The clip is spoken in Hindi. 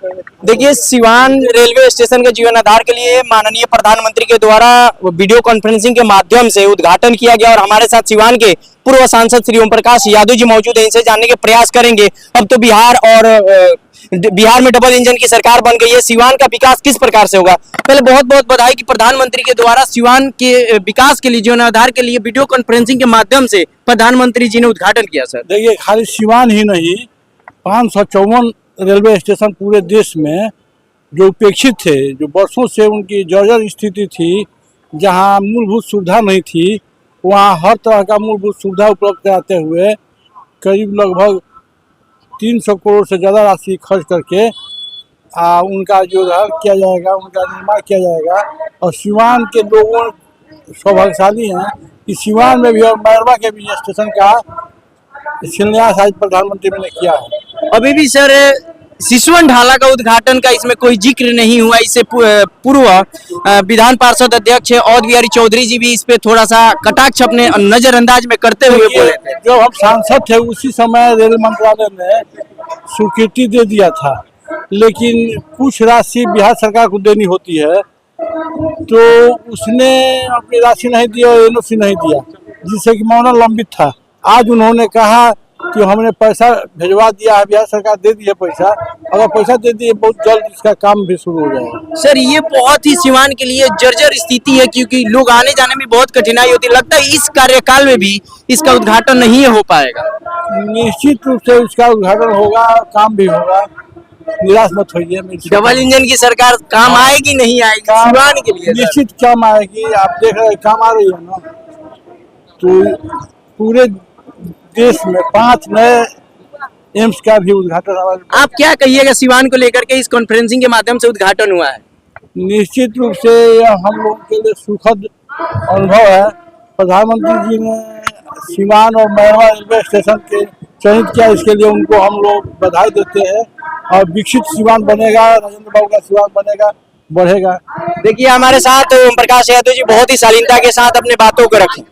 देखिए, सिवान रेलवे स्टेशन के जीर्णोद्धार के लिए माननीय प्रधानमंत्री के द्वारा वीडियो कॉन्फ्रेंसिंग के माध्यम से उद्घाटन किया गया और हमारे साथ सिवान के पूर्व सांसद श्री ओम प्रकाश यादव जी मौजूद हैं। इनसे जानने के प्रयास करेंगे। अब तो बिहार में डबल इंजन की सरकार बन गई है, सिवान का विकास किस प्रकार से होगा। पहले बहुत बहुत बधाई कि प्रधानमंत्री के द्वारा सिवान के विकास के लिए, जीर्णोद्धार के लिए वीडियो कॉन्फ्रेंसिंग के माध्यम से प्रधानमंत्री जी ने उद्घाटन किया। सर देखिए, खाली सिवान ही नहीं, 554 रेलवे स्टेशन पूरे देश में जो उपेक्षित थे, जो वर्षों से उनकी जर्जर स्थिति थी, जहां मूलभूत सुविधा नहीं थी, वहां हर तरह का मूलभूत सुविधा उपलब्ध कराते हुए करीब लगभग 300 करोड़ से ज़्यादा राशि खर्च करके उनका जो किया जाएगा, उनका निर्माण किया जाएगा। और सिवान के लोगों सौभाग्यशाली हैं कि सिवान में भी और मैरवा के भी स्टेशन का शिलान्यास आज प्रधानमंत्री ने किया है। अभी भी सर सिसवन ढाला का उद्घाटन का इसमें कोई जिक्र नहीं हुआ। इससे पूर्व विधान पार्षद अध्यक्ष औध बिहारी चौधरी जी भी इस पे थोड़ा सा कटाक्ष अपने नजरअंदाज में करते हुए बोले थे। जब हम सांसद थे उसी समय रेल मंत्रालय ने स्वीकृति दे दिया था, लेकिन कुछ राशि बिहार सरकार को देनी होती है, तो उसने अपनी राशि नहीं दी और एनओसी नहीं दिया, जिससे कि मामला लंबित था। आज उन्होंने कहा कि हमने पैसा भिजवा दिया है, बिहार सरकार दे दी है पैसा। अगर पैसा दे दी, बहुत जल्द इसका काम भी शुरू हो जाएगा। सर, ये बहुत ही सिवान के लिए जर्जर स्थिति है, क्योंकि लोग आने जाने में बहुत कठिनाई होती है। लगता है इस कार्यकाल में भी इसका उद्घाटन नहीं हो पाएगा। निश्चित रूप से इसका उद्घाटन होगा, काम भी होगा, निराश मत होइए। डबल इंजन की सरकार काम आएगी नहीं आएगी सिवान के लिए? निश्चित काम आएगी। आप देख रहे हैं काम आ रही है ना। तो पूरे देश में 5 नए एम्स का भी उद्घाटन। आप क्या कहिएगा सिवान को लेकर के, इस कॉन्फ्रेंसिंग के माध्यम से उद्घाटन हुआ है? निश्चित रूप से यह हम लोगों के लिए सुखद अनुभव है। प्रधानमंत्री जी ने सिवान और मैरवा रेलवे स्टेशन के चयनित किया, इसके लिए उनको हम लोग बधाई देते हैं। और विकसित सिवान बनेगा, राजेंद्र बाबू का सिवान बनेगा, बढ़ेगा। देखिए, हमारे साथ ओम प्रकाश यादव जी बहुत ही शालीनता के साथ अपने बातों को रखें।